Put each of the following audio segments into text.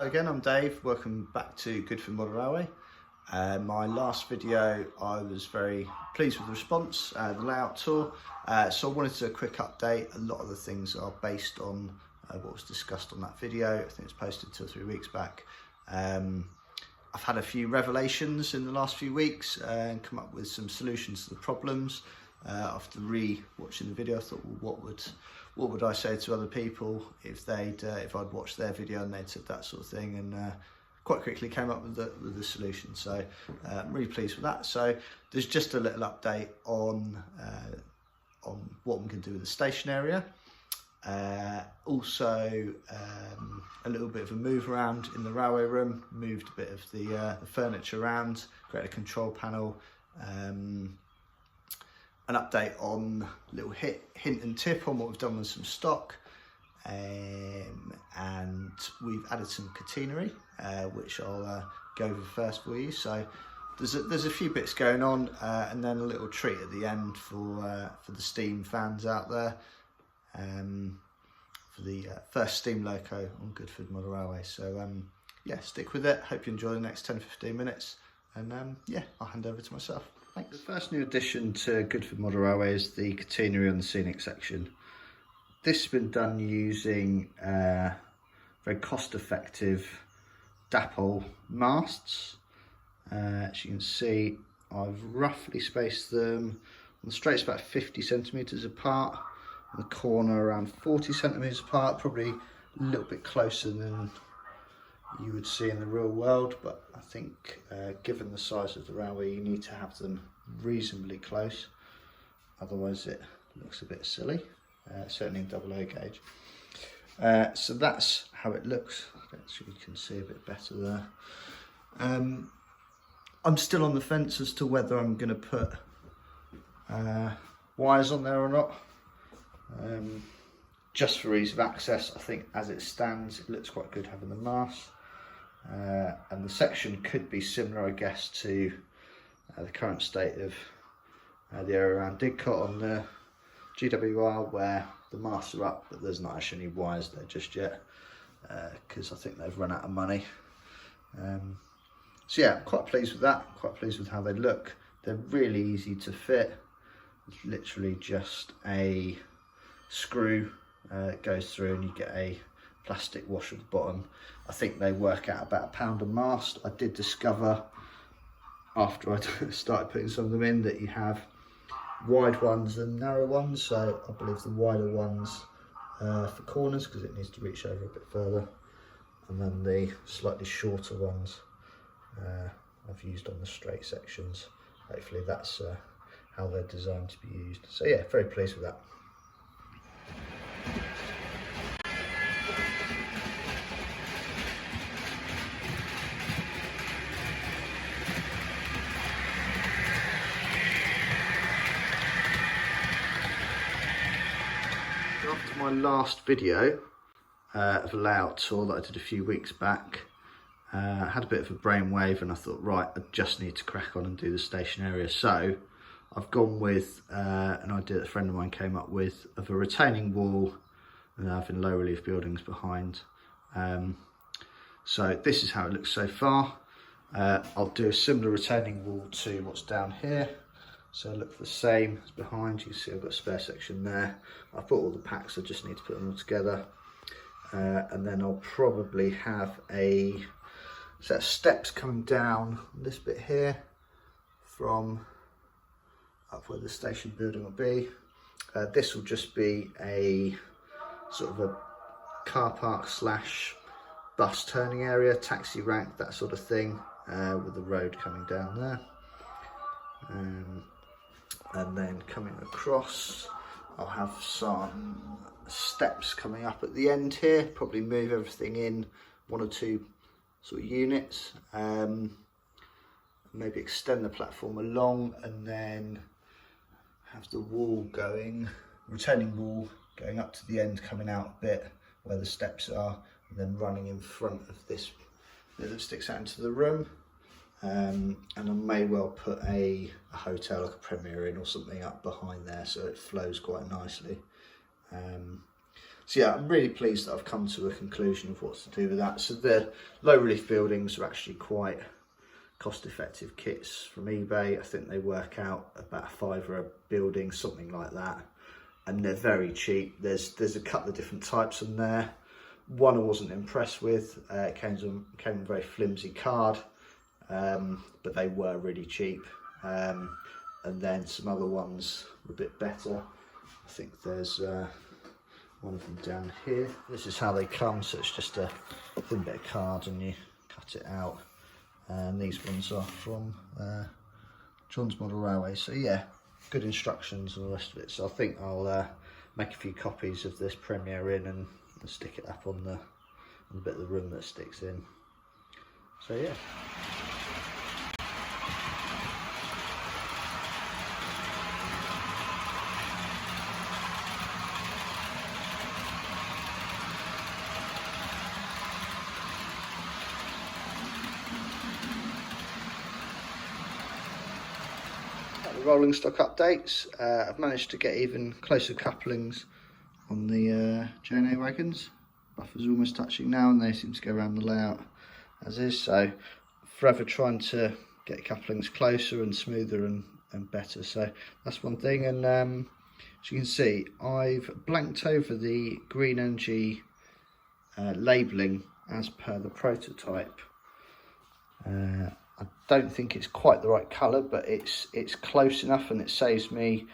Again, I'm Dave, welcome back to Goodford Model Railway. My last video, I was very pleased with the response, the layout tour, so I wanted to do a quick update. A lot of the things are based on what was discussed on that video. I think it's posted 2 or 3 weeks back. I've had a few revelations in the last few weeks and come up with some solutions to the problems. After re-watching the video, I thought, well, what would I say to other people if I'd watched their video and they'd said that sort of thing, and quite quickly came up with the solution. So I'm really pleased with that. So there's just a little update on what we can do with the station area. Also a little bit of a move around in the railway room, moved a bit of the furniture around, created a control panel. An update on a little hint and tip on what we've done with some stock, and we've added some catenary, which I'll go over first for you. So there's a few bits going on, and then a little treat at the end for the steam fans out there, for the first steam loco on Goodford Model Railway. So yeah, stick with it. Hope you enjoy the next 10-15 minutes, and yeah, I'll hand over to myself. Thanks. The first new addition to Goodford Model Railway is the catenary on the scenic section. This has been done using very cost-effective Dapol masts. As you can see, I've roughly spaced them on the straights about 50 centimetres apart, on the corner around 40 centimetres apart, probably a little bit closer than you would see in the real world, but I think given the size of the railway, you need to have them reasonably close, otherwise it looks a bit silly, certainly in double O gauge. So that's how it looks. Actually, you can see a bit better there. I'm still on the fence as to whether I'm going to put wires on there or not. Just for ease of access, I think as it stands, it looks quite good having the mast. And the section could be similar, I guess, to the current state of the area around Didcot on the GWR, where the masts are up, but there's not actually any wires there just yet, because I think they've run out of money. So yeah, I'm quite pleased with that, quite pleased with how they look. They're really easy to fit. It's literally just a screw that goes through and you get a plastic wash at the bottom. I think they work out about £1 a mast. I did discover after I started putting some of them in that you have wide ones and narrow ones, so I believe the wider ones for corners because it needs to reach over a bit further, and then the slightly shorter ones I've used on the straight sections. Hopefully that's how they're designed to be used. So yeah, very pleased with that. After my last video of a layout tour that I did a few weeks back, I had a bit of a brainwave and I thought, right, I just need to crack on and do the station area. So I've gone with an idea that a friend of mine came up with of a retaining wall and having low relief buildings behind. So this is how it looks so far. I'll do a similar retaining wall to what's down here. So look the same as behind. You can see I've got a spare section there. I've bought all the packs, I just need to put them all together. And then I'll probably have a set of steps coming down this bit here from up where the station building will be. This will just be a sort of a car park slash bus turning area, taxi rank, that sort of thing, with the road coming down there. And then coming across, I'll have some steps coming up at the end here, probably move everything in 1 or 2 sort of units, maybe extend the platform along, and then have the wall going, retaining wall going up to the end, coming out a bit where the steps are, and then running in front of this bit that sticks out into the room. And I may well put a hotel, like a Premier Inn or something, up behind there so it flows quite nicely. So yeah, I'm really pleased that I've come to a conclusion of what to do with that. So the low relief buildings are actually quite cost-effective kits from eBay. I think they work out about £5 a building, something like that, and they're very cheap. There's a couple of different types on there. One I wasn't impressed with. It came with a very flimsy card, but they were really cheap. And then some other ones were a bit better. I think there's one of them down here. This is how they come, so it's just a thin bit of card and you cut it out. And these ones are from John's Model Railway. So yeah, good instructions and the rest of it. So I think I'll make a few copies of this Premiere in and stick it up on the bit of the room that sticks in. So yeah. The rolling stock updates. I've managed to get even closer couplings on the J&A wagons. Buffer's almost touching now and they seem to go around the layout as is, so forever trying to get couplings closer and smoother and better, so that's one thing. And as you can see, I've blanked over the green energy labelling as per the prototype. I don't think it's quite the right colour, but it's close enough and it saves me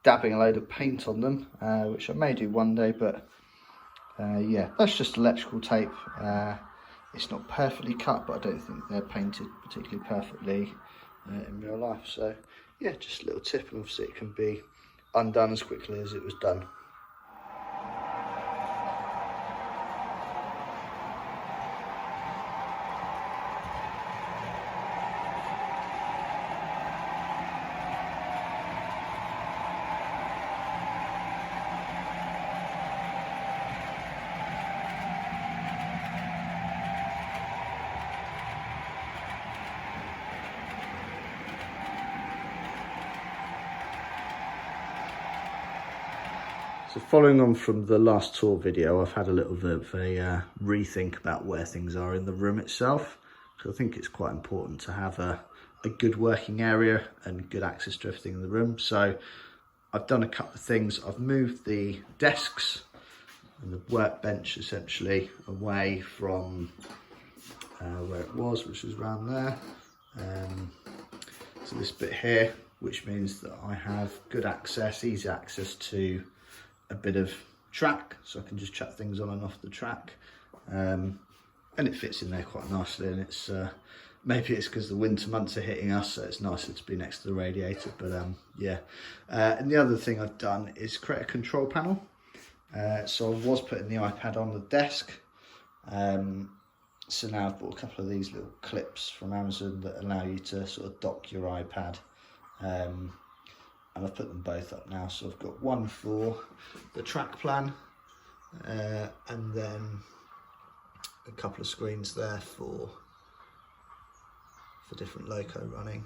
dabbing a load of paint on them, which I may do one day, but yeah, that's just electrical tape. It's not perfectly cut, but I don't think they're painted particularly perfectly in real life. So yeah, just a little tip, and obviously it can be undone as quickly as it was done. So following on from the last tour video, I've had a little bit of a rethink about where things are in the room itself. So I think it's quite important to have a good working area and good access to everything in the room. So I've done a couple of things. I've moved the desks and the workbench essentially away from where it was, which was around there. So this bit here, which means that I have good access, easy access to a bit of track, so I can just chuck things on and off the track, and it fits in there quite nicely. And it's maybe it's because the winter months are hitting us, so it's nicer to be next to the radiator, but yeah. And the other thing I've done is create a control panel. So I was putting the iPad on the desk, so now I've bought a couple of these little clips from Amazon that allow you to sort of dock your iPad, and I've put them both up now. So I've got one for the track plan, and then a couple of screens there for different loco running.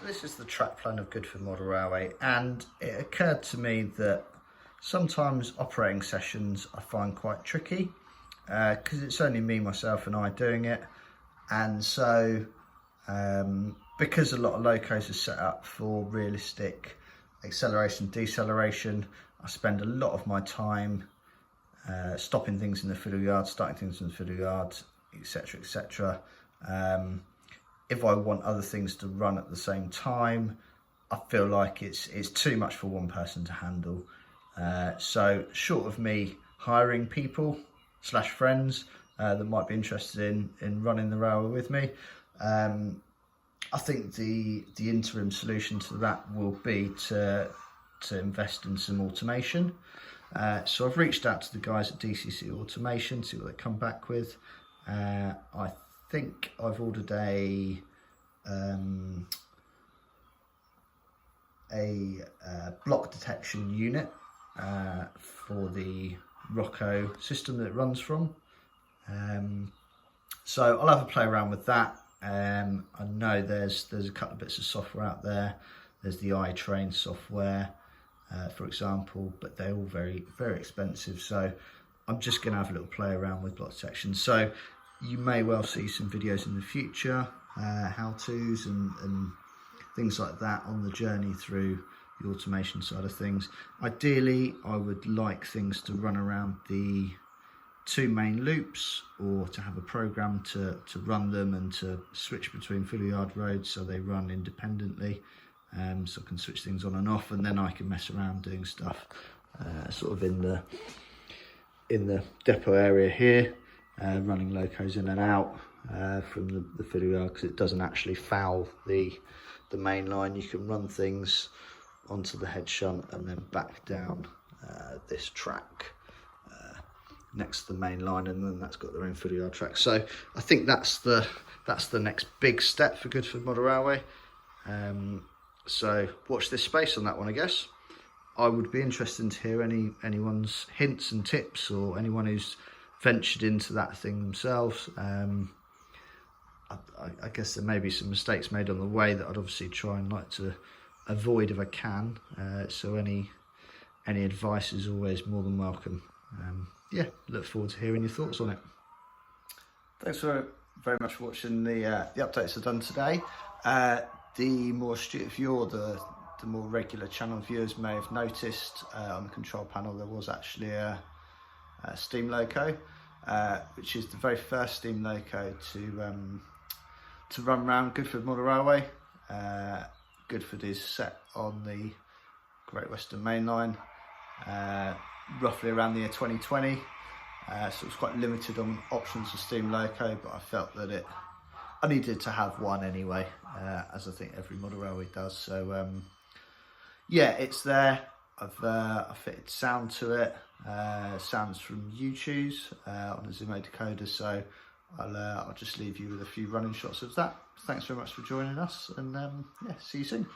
This is the track plan of Goodford Model Railway, and it occurred to me that sometimes operating sessions I find quite tricky because it's only me, myself and I doing it, and so because a lot of locos are set up for realistic acceleration, deceleration, I spend a lot of my time stopping things in the fiddle yard, starting things in the fiddle yard, etc, etc. If I want other things to run at the same time, I feel like it's too much for one person to handle. So short of me hiring people / friends that might be interested in running the railway with me, I think the interim solution to that will be to invest in some automation. So I've reached out to the guys at DCC Automation, see what they come back with. I think I've ordered a block detection unit for the Rocco system that it runs from. So I'll have a play around with that. I know there's a couple of bits of software out there. There's the iTrain software, for example, but they're all very, very expensive. So I'm just going to have a little play around with block detection. So you may well see some videos in the future, how-tos and things like that on the journey through the automation side of things. Ideally, I would like things to run around the 2 main loops, or to have a program to run them and to switch between fill yard roads so they run independently, so I can switch things on and off, and then I can mess around doing stuff sort of in the depot area here, running locos in and out from the fill yard, because it doesn't actually foul the main line. You can run things onto the head shunt and then back down this track next to the main line, and then that's got their own fill yard track. So I think that's the next big step for Goodford Model Railway. So watch this space on that one, I guess. I would be interested to hear anyone's hints and tips, or anyone who's ventured into that thing themselves. I guess there may be some mistakes made on the way that I'd obviously try and like to avoid if I can. So any advice is always more than welcome. Yeah, look forward to hearing your thoughts on it. Thanks very much for watching the updates I've done today. The more astute viewer, the more regular channel viewers may have noticed on the control panel there was actually a steam loco, which is the very first steam loco to run around Goodford Model Railway. Goodford is set on the Great Western Main Line, roughly around the year 2020, so it was quite limited on options for steam loco, but I felt that I needed to have one anyway, as I think every model railway does. So yeah, it's there. I've fitted sound to it, sounds from YouTube's on a Zoom decoder, so I'll just leave you with a few running shots of that. Thanks very much for joining us, and yeah, see you soon.